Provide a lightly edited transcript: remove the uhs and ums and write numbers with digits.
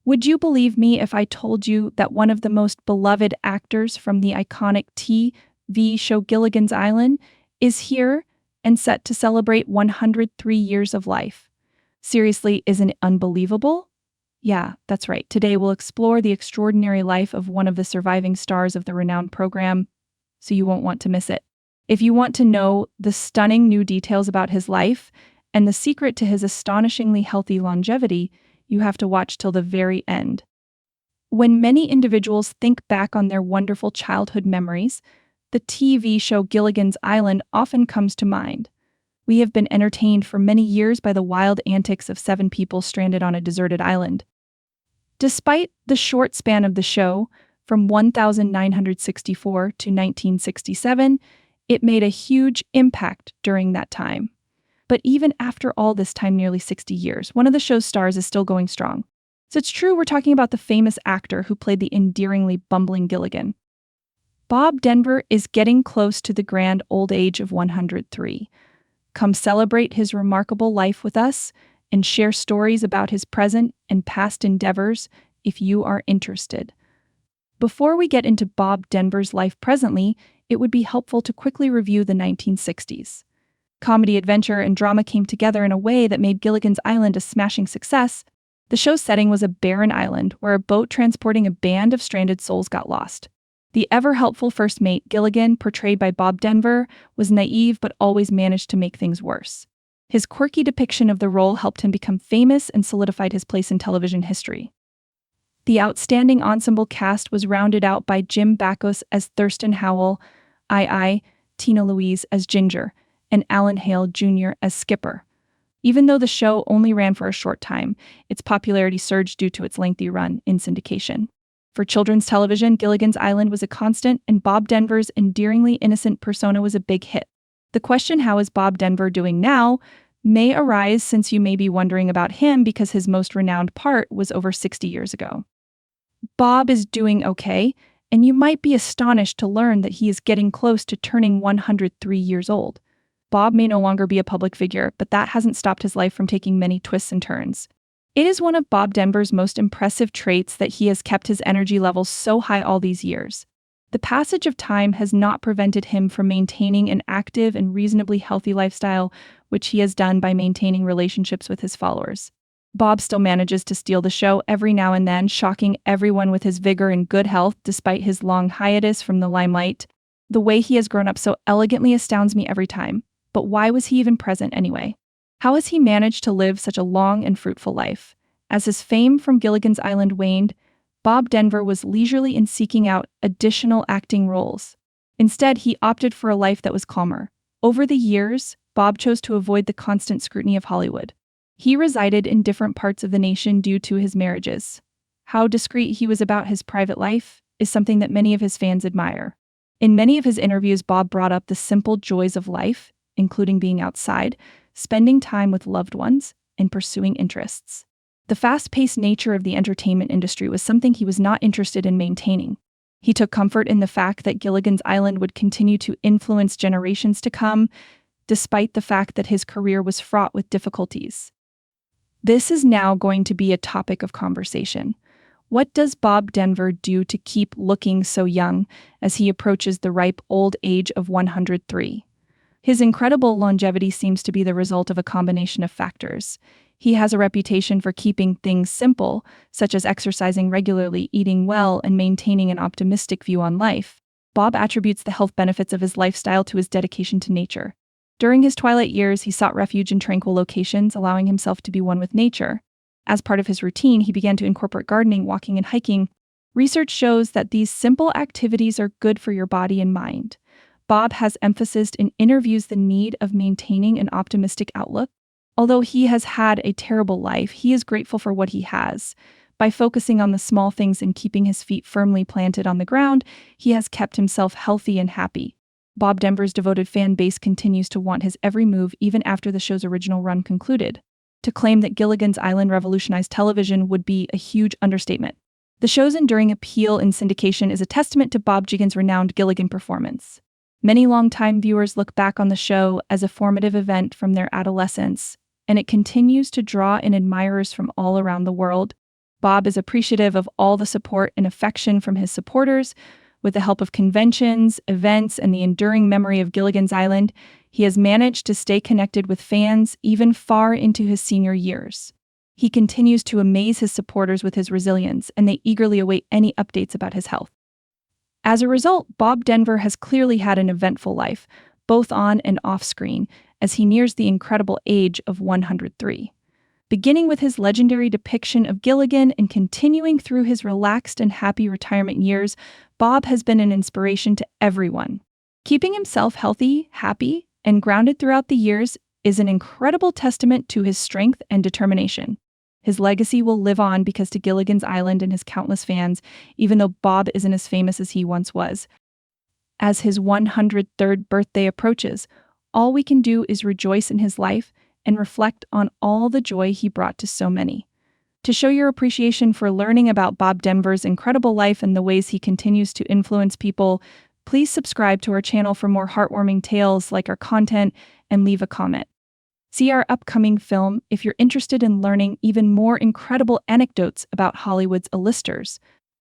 Would you believe me if I told you that one of the most beloved actors from the iconic TV show Gilligan's Island is here and set to celebrate 103 years of life? Seriously, isn't it unbelievable? Yeah, that's right. Today we'll explore the extraordinary life of one of the surviving stars of the renowned program, so you won't want to miss it. If you want to know the stunning new details about his life and the secret to his astonishingly healthy longevity, you have to watch till the very end. When many individuals think back on their wonderful childhood memories, the TV show Gilligan's Island often comes to mind. We have been entertained for many years by the wild antics of 7 people stranded on a deserted island. Despite the short span of the show, from 1964 to 1967, it made a huge impact during that time. But even after all this time, nearly 60 years, one of the show's stars is still going strong. So it's true, we're talking about the famous actor who played the endearingly bumbling Gilligan. Bob Denver is getting close to the grand old age of 103. Come celebrate his remarkable life with us and share stories about his present and past endeavors if you are interested. Before we get into Bob Denver's life presently, it would be helpful to quickly review the 1960s. Comedy, adventure, and drama came together in a way that made Gilligan's Island a smashing success. The show's setting was a barren island where a boat transporting a band of stranded souls got lost. The ever-helpful first mate, Gilligan, portrayed by Bob Denver, was naive but always managed to make things worse. His quirky depiction of the role helped him become famous and solidified his place in television history. The outstanding ensemble cast was rounded out by Jim Backus as Thurston Howell, Tina Louise as Ginger, and Alan Hale Jr. as Skipper. Even though the show only ran for a short time, its popularity surged due to its lengthy run in syndication. For children's television, Gilligan's Island was a constant, and Bob Denver's endearingly innocent persona was a big hit. The question, how is Bob Denver doing now, may arise since you may be wondering about him because his most renowned part was over 60 years ago. Bob is doing okay, and you might be astonished to learn that he is getting close to turning 103 years old. Bob may no longer be a public figure, but that hasn't stopped his life from taking many twists and turns. It is one of Bob Denver's most impressive traits that he has kept his energy levels so high all these years. The passage of time has not prevented him from maintaining an active and reasonably healthy lifestyle, which he has done by maintaining relationships with his followers. Bob still manages to steal the show every now and then, shocking everyone with his vigor and good health despite his long hiatus from the limelight. The way he has grown up so elegantly astounds me every time. But why was he even present anyway? How has he managed to live such a long and fruitful life? As his fame from Gilligan's Island waned, Bob Denver was leisurely in seeking out additional acting roles. Instead, he opted for a life that was calmer. Over the years, Bob chose to avoid the constant scrutiny of Hollywood. He resided in different parts of the nation due to his marriages. How discreet he was about his private life is something that many of his fans admire. In many of his interviews, Bob brought up the simple joys of life, including being outside, spending time with loved ones, and pursuing interests. The fast-paced nature of the entertainment industry was something he was not interested in maintaining. He took comfort in the fact that Gilligan's Island would continue to influence generations to come, despite the fact that his career was fraught with difficulties. This is now going to be a topic of conversation. What does Bob Denver do to keep looking so young as he approaches the ripe old age of 103? His incredible longevity seems to be the result of a combination of factors. He has a reputation for keeping things simple, such as exercising regularly, eating well, and maintaining an optimistic view on life. Bob attributes the health benefits of his lifestyle to his dedication to nature. During his twilight years, he sought refuge in tranquil locations, allowing himself to be one with nature. As part of his routine, he began to incorporate gardening, walking, and hiking. Research shows that these simple activities are good for your body and mind. Bob has emphasized in interviews the need of maintaining an optimistic outlook. Although he has had a terrible life, he is grateful for what he has. By focusing on the small things and keeping his feet firmly planted on the ground, he has kept himself healthy and happy. Bob Denver's devoted fan base continues to want his every move even after the show's original run concluded. To claim that Gilligan's Island revolutionized television would be a huge understatement. The show's enduring appeal in syndication is a testament to Bob Gilligan's renowned Gilligan performance. Many longtime viewers look back on the show as a formative event from their adolescence, and it continues to draw in admirers from all around the world. Bob is appreciative of all the support and affection from his supporters. With the help of conventions, events, and the enduring memory of Gilligan's Island, he has managed to stay connected with fans even far into his senior years. He continues to amaze his supporters with his resilience, and they eagerly await any updates about his health. As a result, Bob Denver has clearly had an eventful life, both on and off screen, as he nears the incredible age of 103. Beginning with his legendary depiction of Gilligan and continuing through his relaxed and happy retirement years, Bob has been an inspiration to everyone. Keeping himself healthy, happy, and grounded throughout the years is an incredible testament to his strength and determination. His legacy will live on because to Gilligan's Island and his countless fans, even though Bob isn't as famous as he once was. As his 103rd birthday approaches, all we can do is rejoice in his life and reflect on all the joy he brought to so many. To show your appreciation for learning about Bob Denver's incredible life and the ways he continues to influence people, please subscribe to our channel for more heartwarming tales, like our content, and leave a comment. See our upcoming film if you're interested in learning even more incredible anecdotes about Hollywood's A-listers.